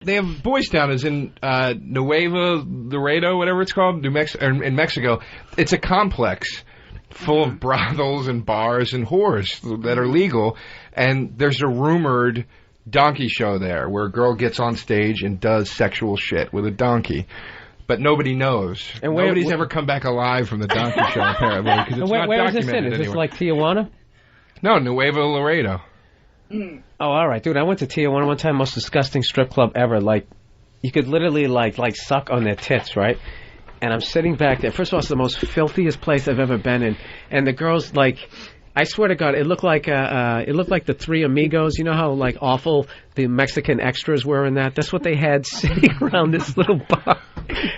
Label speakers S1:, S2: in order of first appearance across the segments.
S1: they have Boys Town is in Nuevo Laredo, whatever it's called, in Mexico. It's a complex full of brothels and bars and whores that are legal, and there's a rumored donkey show there where a girl gets on stage and does sexual shit with a donkey. But nobody knows. And nobody's ever come back alive from the donkey show, apparently, because it's not
S2: where
S1: documented
S2: is this in? Is this like Tijuana?
S1: No, Nuevo Laredo.
S2: Oh, all right, dude. I went to Tijuana one time, most disgusting strip club ever. Like, you could literally like suck on their tits, right? And I'm sitting back there. First of all, it's the most filthiest place I've ever been in. And the girls, like, I swear to God, it looked like the Three Amigos. You know how like awful the Mexican extras were in that? That's what they had sitting around this little bar.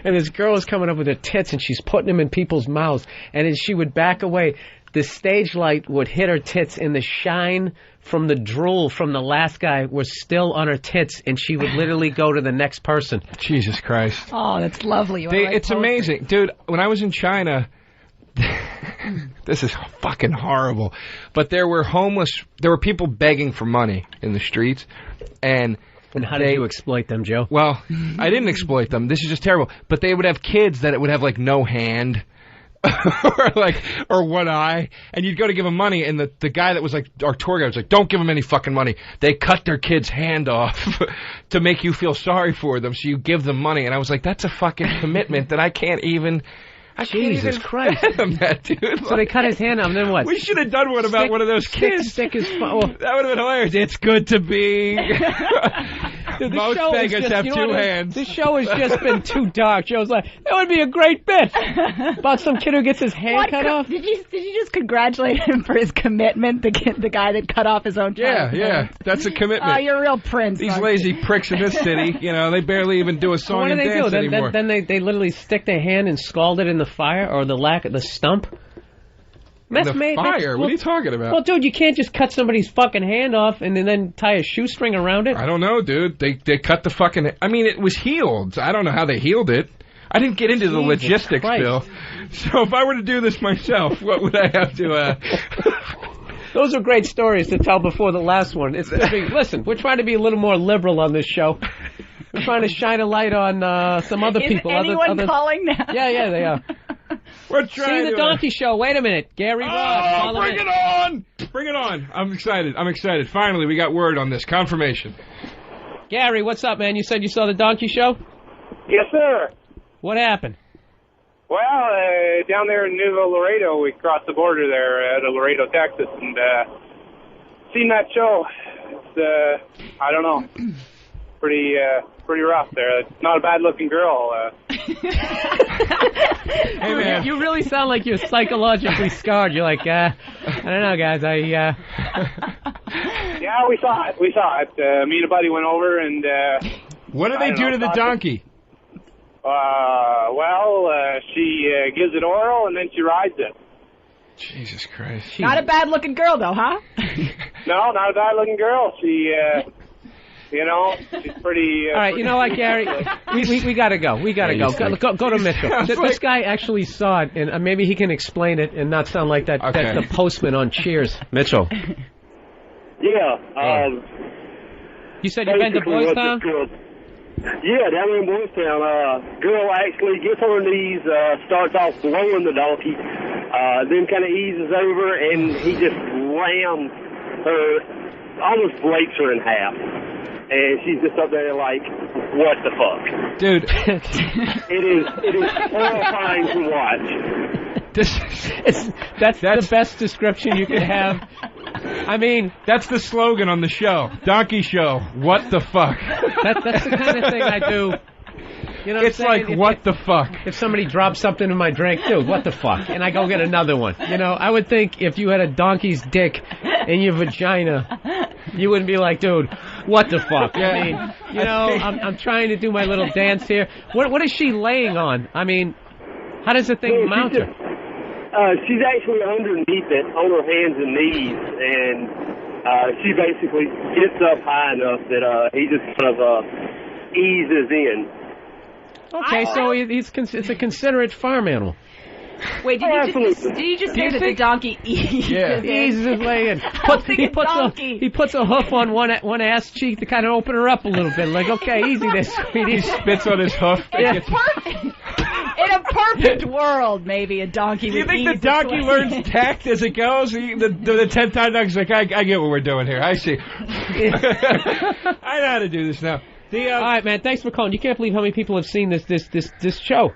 S2: And this girl was coming up with her tits, and she's putting them in people's mouths. And as she would back away, the stage light would hit her tits, and the shine from the drool from the last guy was still on her tits, and she would literally go to the next person.
S1: Jesus Christ.
S3: Oh, that's lovely.
S1: It's amazing. Dude, when I was in China, this is fucking horrible, but there were people begging for money in the streets, and
S2: how did you exploit them, Joe?
S1: Well, I didn't exploit them. This is just terrible. But they would have kids that would have like no hand. or one eye, and you'd go to give them money, and the guy that was like our tour guide was like, don't give them any fucking money. They cut their kid's hand off to make you feel sorry for them, so you give them money. And I was like, that's a fucking commitment that I can't even
S2: Jesus Christ.
S1: That, dude.
S2: So they cut his hand off, and then what?
S1: We should have done one about one of those kids.
S2: Stick is
S1: that would have been hilarious. It's good to be.
S2: Dude,
S1: most beggars have two hands.
S2: This show has just been too dark. Joe's like, that would be a great bit about some kid who gets his hand cut off.
S3: Did you just congratulate him for his commitment? The guy that cut off his own child.
S1: Yeah, that's a commitment.
S3: Oh, you're a real prince.
S1: These lazy pricks in this city, they barely even do a song and dance anymore.
S2: Then they literally stick their hand and scald it in the fire or the stump.
S1: Fire? What are you talking about?
S2: Well, dude, you can't just cut somebody's fucking hand off and then tie a shoestring around it.
S1: I don't know, dude. They cut the fucking... I mean, it was healed. I don't know how they healed it. I didn't get into the logistics,
S2: Christ.
S1: Bill. So if I were to do this myself, what would I have to...
S2: Those are great stories to tell before the last one. Listen, we're trying to be a little more liberal on this show. We're trying to shine a light on some other people.
S3: Is anyone calling now?
S2: Yeah, they are.
S1: We're trying
S2: See the donkey show. Wait a minute. Gary Ross.
S1: Bring it on! Bring it on. I'm excited. Finally, we got word on this. Confirmation.
S2: Gary, what's up, man? You said you saw the donkey show?
S4: Yes, sir.
S2: What happened?
S4: Well, down there in Nuevo Laredo, we crossed the border there to Laredo, Texas, and seen that show. It's, I don't know, pretty rough there. It's not a bad-looking girl.
S1: Hey, man.
S2: You really sound like you're psychologically scarred. You're like, I don't know, guys.
S4: Yeah, we saw it. Me and a buddy went over, and...
S1: what do they do to the donkey?
S4: She gives it oral, and then she rides it.
S1: Jesus Christ.
S3: Not a bad-looking girl, though, huh?
S4: No, not a bad-looking girl. She... she's pretty...
S2: All right, you know what, Gary? We got to go. We got to go. Go to Mitchell. This guy actually saw it, and maybe he can explain it and not sound like that. Okay. That's the postman on Cheers. Mitchell.
S5: Yeah.
S2: You said you've been to Boys Town?
S5: Yeah, down in Boys Town. Girl actually gets on her knees, starts off blowing the donkey, then kind of eases over, and he just rams her, almost breaks her in half. And she's just up there like, what the fuck?
S1: Dude.
S5: It is horrifying to watch.
S2: That's the best description you can have. I mean,
S1: that's the slogan on the show. Donkey Show. What the fuck?
S2: That's the kind of thing I do. You know
S1: it's like, what the fuck?
S2: If somebody drops something in my drink, dude, what the fuck? And I go get another one. I would think if you had a donkey's dick in your vagina, you wouldn't be like, dude, what the fuck?
S1: Yeah.
S2: I mean, I'm trying to do my little dance here. What is she laying on? I mean, how does the thing mount her?
S5: She's actually underneath it, on her hands and knees, and she basically gets up high enough that he just kind of eases in.
S2: Okay, so it's a considerate farm animal.
S3: Wait, did you just say that the donkey eases?
S1: Yeah.
S2: He eases his way in. He puts a hoof on one ass cheek to kind of open her up a little bit. Like, okay, easy there, sweetie.
S1: He spits on his hoof.
S3: In a perfect world, maybe a donkey
S1: Do you
S3: would
S1: think
S3: ease
S1: the donkey
S3: its way
S1: learns
S3: in.
S1: tact as it goes? The 10th time donkey's like, I get what we're doing here. I see. I know how to do this now.
S2: All right, man. Thanks for calling. You can't believe how many people have seen this show.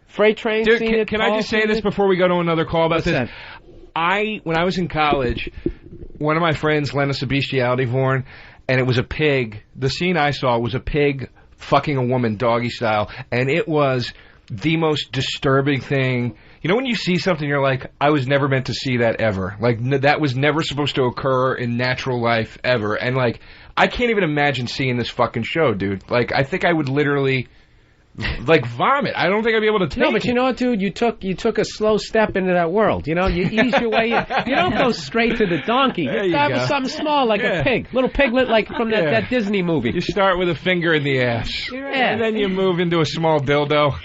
S2: Freight train.
S1: Dude,
S2: seen it.
S1: can I
S2: Paul
S1: just say
S2: seen
S1: this
S2: it?
S1: before we go to another call about
S2: What's
S1: this?
S2: that?
S1: When I was in college, one of my friends lent us a bestiality porn, and it was a pig. The scene I saw was a pig fucking a woman doggy style, and it was the most disturbing thing. You know when you see something, you're like, I was never meant to see that ever. Like, that was never supposed to occur in natural life ever. And, like, I can't even imagine seeing this fucking show, dude. Like, I think I would literally, like, vomit. I don't think I'd be able to take
S2: No, but
S1: it.
S2: you know what, dude? You took a slow step into that world. You know, you ease your way in. You don't go straight to the donkey.
S1: There
S2: You
S1: you
S2: start
S1: go.
S2: with something small like a pig. Little piglet like from that Disney movie.
S1: You start with a finger in the ass.
S2: Yeah.
S1: And then you move into a small dildo.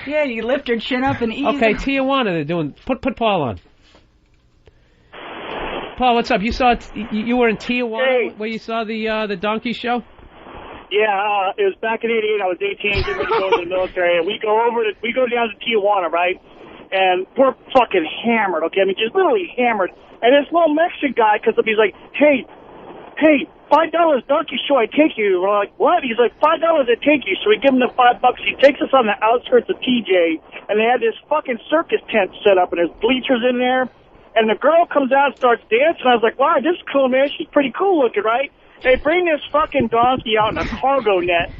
S3: Yeah, you lift your chin up and ease.
S2: Okay, Tijuana, they're doing. Put Paul on. Paul, what's up? You were in Tijuana where you saw the donkey show.
S5: Yeah, it was back in '88. I was 18, getting ready to go to the military, and we go down to Tijuana, right? And we're fucking hammered, okay? I mean, just literally hammered. And this little Mexican guy comes up, he's like, hey, $5 donkey show, I take you. We're like, what? He's like, $5 I take you. So we give him the $5. He takes us on the outskirts of TJ, and they had this fucking circus tent set up, and there's bleachers in there. And the girl comes out and starts dancing. I was like, wow, this is cool, man. She's pretty cool looking, right? They bring this fucking donkey out in a cargo net,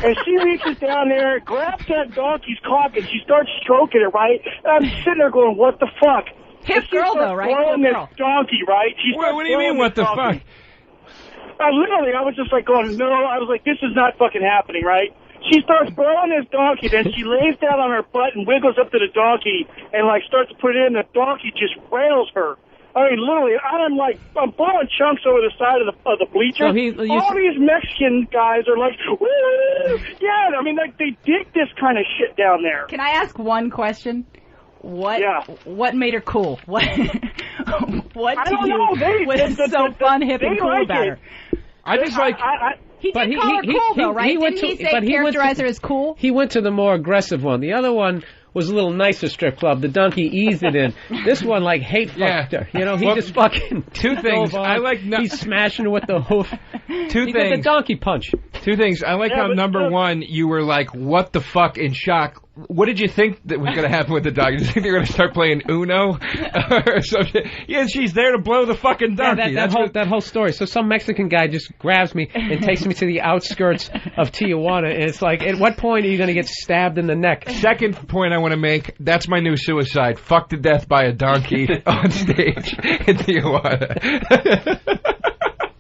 S5: and she reaches down there, grabs that donkey's cock, and she starts stroking it, right? And I'm sitting there going, what the fuck?
S3: Hip girl, though, right?
S5: Blowing
S3: Hip
S5: this
S3: girl.
S5: donkey, right? She
S1: Wait, what do you mean, what the fuck?
S5: I was just like going, no. I was like, this is not fucking happening, right? She starts blowing this donkey, then she lays down on her butt and wiggles up to the donkey and, like, starts to put it in. The donkey just rails her. I mean, literally, I'm blowing chunks over the side of the bleachers.
S2: So
S5: all these Mexican guys are like, woo! Yeah, I mean, like, they dig this kind of shit down there.
S3: Can I ask one question? What made her cool? What
S5: I don't know.
S3: was so fun, hip, and cool
S5: like
S3: about
S5: it.
S3: her?
S1: I just like...
S3: He did call her cool, though, right? Didn't he say characterize her as cool?
S2: He went to the more aggressive one. The other one was a little nicer strip club. The donkey eased it in. This one, like, hate fucked her. You know, he just fucking...
S1: Two things. I like...
S2: He's smashing with the hoof.
S1: Two
S2: He
S1: things.
S2: did the donkey punch.
S1: Two things. I like how, number one, you were like, what the fuck, in shock. What did you think that was going to happen with the dog? Did you think they were going to start playing Uno or something? Yeah, she's there to blow the fucking donkey.
S2: Yeah, that whole story. So some Mexican guy just grabs me and takes me to the outskirts of Tijuana, and it's like, at what point are you going to get stabbed in the neck?
S1: Second point I want to make, that's my new suicide. Fucked to death by a donkey on stage in Tijuana.